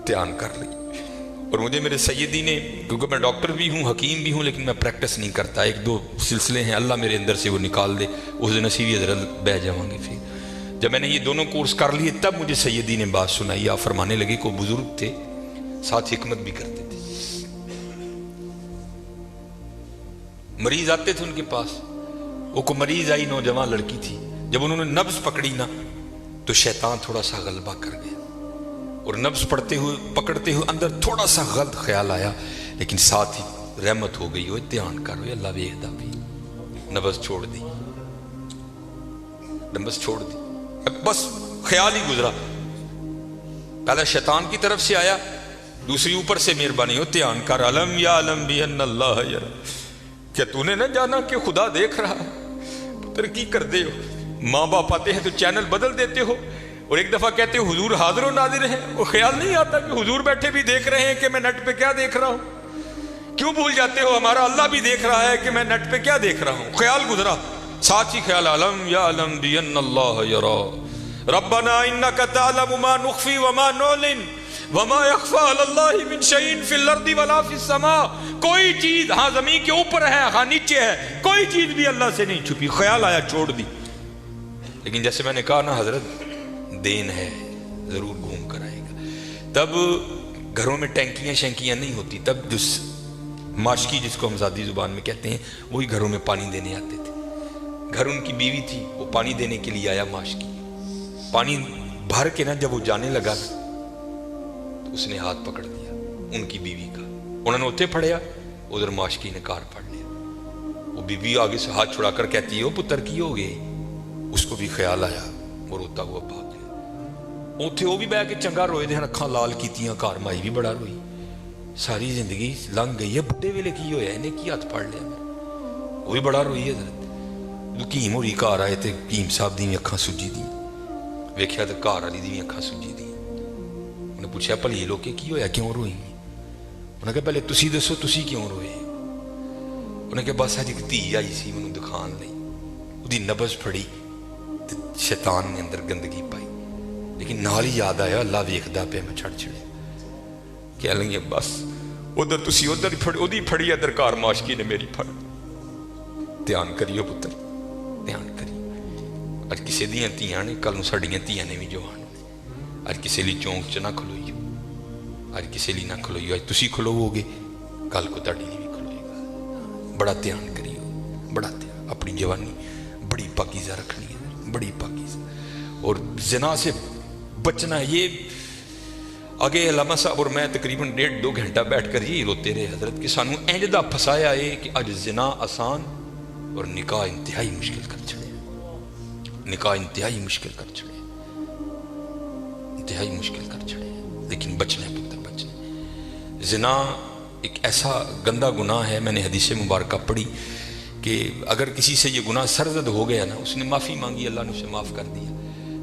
دھیان کر لی. اور مجھے میرے سیدی نے، کیونکہ میں ڈاکٹر بھی ہوں حکیم بھی ہوں لیکن میں پریکٹس نہیں کرتا، ایک دو سلسلے ہیں اللہ میرے اندر سے وہ نکال دے، اس دن نصیبی حضرت بہ جاؤں گے. پھر جب میں نے یہ دونوں کورس کر لیے تب مجھے سیدی نے بات سنائی. آپ فرمانے لگے کو بزرگ تھے ساتھ حکمت بھی کرتے تھے. مریض آتے تھے ان کے پاس، وہ کو مریض آئی نوجوان لڑکی تھی، جب انہوں نے نبض پکڑی نا تو شیطان تھوڑا سا غلبہ کر گیا، اور نبض پڑھتے ہوئے پکڑتے ہوئے اندر تھوڑا سا غلط خیال آیا، لیکن ساتھ ہی رحمت ہو گئی. ہوئے دھیان کر ہوئے اللہ ویکھدا بھی، نبض چھوڑ دی، نبض چھوڑ دی، بس خیال ہی گزرا. پہلا شیطان کی طرف سے آیا، دوسری اوپر سے مہربانی ہو دھیان کر. علم یا علم بھی ان اللہ یرا، کیا تو نے نہ جانا کہ خدا دیکھ رہا ہے؟ پتر کی کر دے ہو، ماں باپ آتے ہیں تو چینل بدل دیتے ہو، اور ایک دفعہ کہتے ہو حضور حاضر و ناظر ہیں، وہ خیال نہیں آتا کہ حضور بیٹھے بھی دیکھ رہے ہیں کہ میں نیٹ پہ کیا دیکھ رہا ہوں؟ کیوں بھول جاتے ہو ہمارا اللہ بھی دیکھ رہا ہے کہ میں نیٹ پہ کیا دیکھ رہا ہوں؟ خیال گزرا، ساتھ ہی خیال علم یا علم بھی ان اللہ یرا ربنا انک تعلم ما نخفی وما نعلن وما یخفی علی اللہ من شیء فی الارض ولا فی السماء. کوئی چیز ہاں زمین کے اوپر ہے ہاں نیچے ہے، کوئی چیز بھی اللہ سے نہیں چھپی. خیال آیا چھوڑ دی. لیکن جیسے میں نے کہا نا حضرت دین ہے ضرور گھوم کر آئے گا. تب گھروں میں ٹینکیاں شینکیاں نہیں ہوتی، تب جو ماشکی جس کو ہم ذاتی زبان میں کہتے ہیں وہی گھروں میں پانی دینے آتے تھے. گھر ان کی بیوی تھی، وہ پانی دینے کے لیے آیا ماشکی. پانی بھر کے نا جب وہ جانے لگا نا تو اس نے ہاتھ پکڑ دیا ان کی بیوی کا. انہوں نے اتنے پھڑیا، ادھر ماشکی نے کار پھڑ لیا. وہ بیوی آگے سے ہاتھ چھڑا کر کہتی ہے وہ پتر کی ہو گئے. اس کو بھی خیال آیا، وہ روتا ہوا بھاگ گیا. اتنے وہ بھی بہ کے چنگا روئے دے، اکھاں لال کیتیاں، گھر مائی بھی بڑا روئی. ساری زندگی لنگ گئی ہے، بڈھے ویلے کی ہویا انہیں کی ہاتھ پھڑ لیا. وہ بھی بڑا روئی ہے. حکیم ہوری گھر آئے تے حکیم صاحب دی اکھاں سجی دی، ویکھیا تے گھر والی دی اکھاں سجی دی. انہیں پوچھا بھلی لوکے کی ہویا کیوں روئی؟ انہوں نے کہا پہلے تسی دسو تسی کیوں روئے؟ انہوں نے کہا بس اج ایک دھی آئی سی مینوں دکھان لئی، اودی نبض پھڑی تے شیطان نے اندر گندگی پائی، لیکن نال ہی یاد آیا اللہ ویکھدا پیا میں چھڑ چھڑیا. کہہ لیں بس ادھر تسی ادھر پھڑی اودی پھڑی ادھر گھر ماشکی نے میری پھڑ. دھیان کریو پتر دھیان کریو. اج کسی دیاں تیاں نے کل نوں ساڈیاں تیاں نے بھی جوان نے. اج کسی لی چونک چ نہ کھلوئیو، اج کسی لی نہ کھلوئیو. اج تسی کھلوو گے کل کو تہاڈی لی بھی کھلوئے گا. بڑا دھیان کریو، بڑا دھیان. اپنی جوانی بڑی پاکیزہ رکھنی ہے، بڑی پاکیزہ. اور زنا سے بچنا ہے. یہ آگے علامہ صاحب اور میں تقریباً 1.5-2 گھنٹہ بیٹھ کر یہی روتے رہے حضرت کہ سانو انج دا پھسایا ہے کہ اج زنا آسان اور نکاح انتہائی مشکل کر چھڑے. نکاح انتہائی مشکل کر چھڑے، انتہائی مشکل کر چھڑے. لیکن بچنا ہے پتر، بچنا. زنا ایک ایسا گندا گناہ ہے. میں نے حدیث مبارکہ پڑھی کہ اگر کسی سے یہ گناہ سرزد ہو گیا نا، اس نے معافی مانگی اللہ نے اسے معاف کر دیا،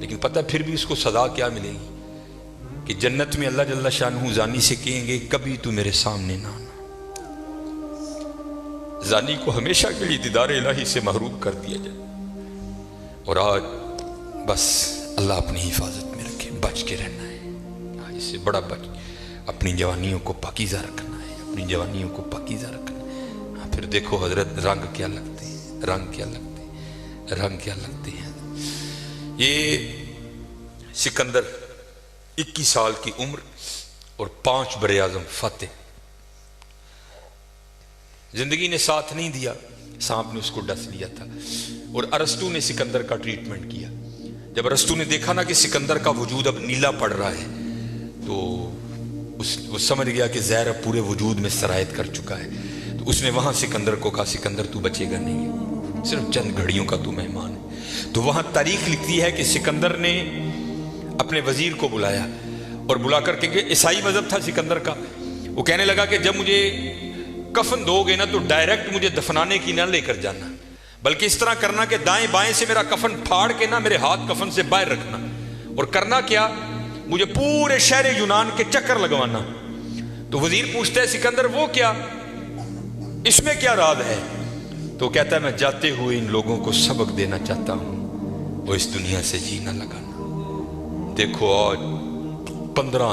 لیکن پتہ پھر بھی اس کو سزا کیا ملے گی کہ جنت میں اللہ جل شانہ زانی سے کہیں گے کبھی تو میرے سامنے نہ آنا. زانی کو ہمیشہ کے لیے دیدار الہی سے محروم کر دیا جائے. اور آج بس اللہ اپنی حفاظت میں رکھے، بچ کے رہنا ہے. اس سے بڑا بچ، اپنی جوانیوں کو پاکیزہ رکھنا ہے، اپنی جوانیوں کو پاکیزہ رکھنا ہے. پھر دیکھو حضرت رنگ کیا لگتے ہیں، رنگ کیا لگتے ہیں، رنگ کیا لگتے ہیں. یہ سکندر 21 سال کی عمر اور 5 بر اعظم فاتح. زندگی نے ساتھ نہیں دیا، سانپ نے اس کو ڈس لیا تھا. اور ارسطو نے سکندر کا ٹریٹمنٹ کیا. جب ارسطو نے دیکھا نا کہ سکندر کا وجود اب نیلا پڑ رہا ہے تو وہ سمجھ گیا کہ زہر اب پورے وجود میں سرایت کر چکا ہے. تو اس نے وہاں سکندر کو کہا سکندر تو بچے گا نہیں، صرف چند گھڑیوں کا تو مہمان ہے. تو وہاں تاریخ لکھتی ہے کہ سکندر نے اپنے وزیر کو بلایا اور بلا کر کے، عیسائی مذہب تھا سکندر کا، وہ کہنے لگا کہ جب مجھے کفن دو گے نا تو ڈائریکٹ مجھے دفنانے کی نہ لے کر جانا، بلکہ اس طرح کرنا کہ دائیں بائیں سے میرا کفن پھاڑ کے نا میرے ہاتھ کفن سے باہر رکھنا. اور کرنا کیا، مجھے پورے شہر یونان کے چکر لگوانا. تو وزیر پوچھتا ہے سکندر وہ کیا، اس میں کیا راز ہے؟ تو کہتا ہے میں جاتے ہوئے ان لوگوں کو سبق دینا چاہتا ہوں، وہ اس دنیا سے جی نہ لگانا. دیکھو آج 15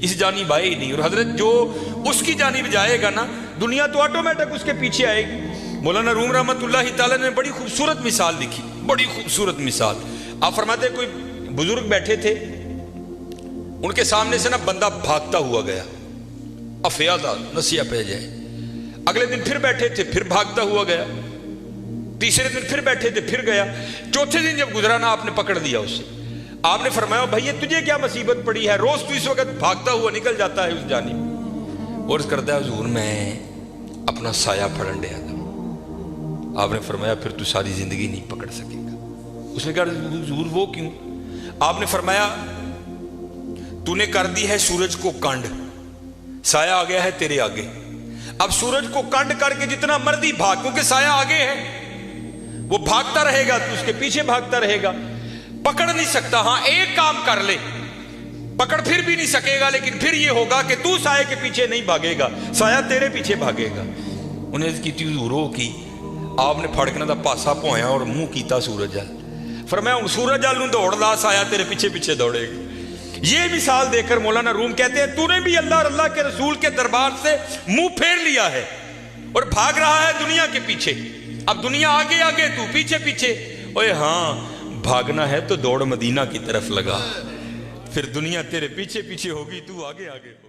اس جانب آئے ہی نہیں. اور حضرت جو اس کی جانب جائے گا نا دنیا تو آٹومیٹک اس کے پیچھے آئے گی. مولانا روم رحمۃ اللہ تعالیٰ نے بڑی خوبصورت مثال لکھی، بڑی خوبصورت مثال. آپ فرماتے ہیں کوئی بزرگ بیٹھے تھے، ان کے سامنے سے نا بندہ بھاگتا ہوا گیا، افیادہ نسیہ پہ جائے. اگلے دن پھر بیٹھے تھے، پھر بھاگتا ہوا گیا. تیسرے دن پھر بیٹھے تھے، پھر گیا. چوتھے دن جب گزرا نا آپ نے پکڑ لیا اسے. آپ نے فرمایا بھائی تجھے کیا مصیبت پڑی ہے، روز تو اس وقت بھاگتا ہوا نکل جاتا ہے اس جانب. اور کرتا ہے حضور میں اپنا سایہ پھڑن ڈیا تھا. آپ نے فرمایا پھر تو ساری زندگی نہیں پکڑ سکے گا. اس نے کہا حضور وہ کیوں؟ آپ نے فرمایا تو نے کر دی ہے سورج کو کنڈ، سایہ آ گیا ہے تیرے آگے. اب سورج کو کنڈ کر کے جتنا مرضی بھاگ، کیونکہ سایہ آگے ہے، وہ بھاگتا رہے گا تو اس کے پیچھے بھاگتا رہے گا، پکڑ نہیں سکتا. ہاں ایک کام کر لے، پکڑ پھر بھی نہیں سکے گا، لیکن پھر یہ ہوگا کہ تو سایہ کے پیچھے نہیں بھاگے گا، سایہ تیرے پیچھے بھاگے گا. انہیں اس کی تھی حضوروں کی. آپ نے پھڑکنا دا پاسا پویا اور منہ کیتا سورج جل. فرمایا ہوں سورج جل نوں دوڑ لا، سایہ تیرے پیچھے پیچھے دوڑے گا. یہ مثال دے کر مولانا روم کہتے ہیں تو نے بھی اللہ اور اللہ کے رسول کے دربار سے منہ پھیر لیا ہے اور بھاگ رہا ہے دنیا کے پیچھے. اب دنیا آگے آگے تو پیچھے پیچھے. اوے ہاں بھاگنا ہے تو دوڑ مدینہ کی طرف لگا، پھر دنیا تیرے پیچھے پیچھے ہوگی، تو آگے آگے ہو.